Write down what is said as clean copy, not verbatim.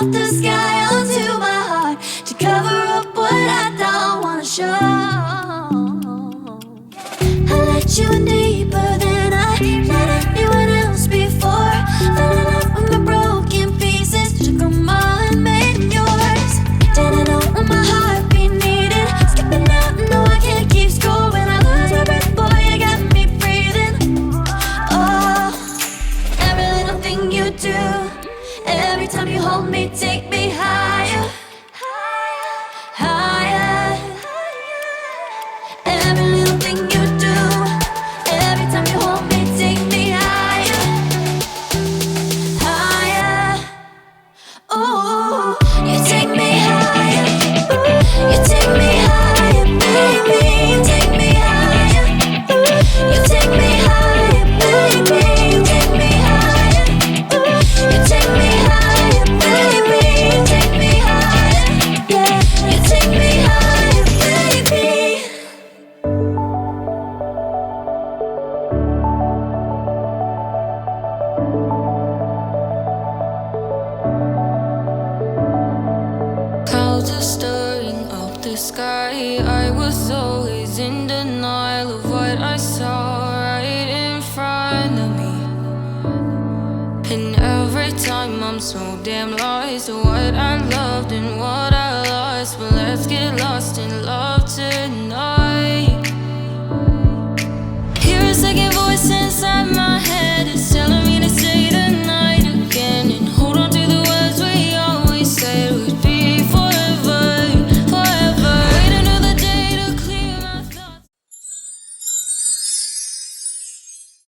out the sky onto my heart to cover up what I don't wanna show. I let you in deeper than I let anyone else before. Fell in love with my broken pieces, took them all and made them yours. Didn't know what my heartbeat needed, skipping out, no I can't keep score. When I lose my breath, boy, you got me breathing. Oh, every little thing you do, every time you hold me, take me higher, higher. Every little thing you do, every time you hold me, take me higher, higher. Ooh, you take me higher. Ooh, you take me higher, baby. You take me higher. Ooh, you take me higher, baby. You take me higher. Ooh, you take me higher, baby. You take me higher. Yeah, you take me higher, baby. Clouds are stirring up the sky. I was always in denial of what I saw right in front of me. And every time I'm so damn lost to what I loved and what I lost. But let's get lost in love tonight.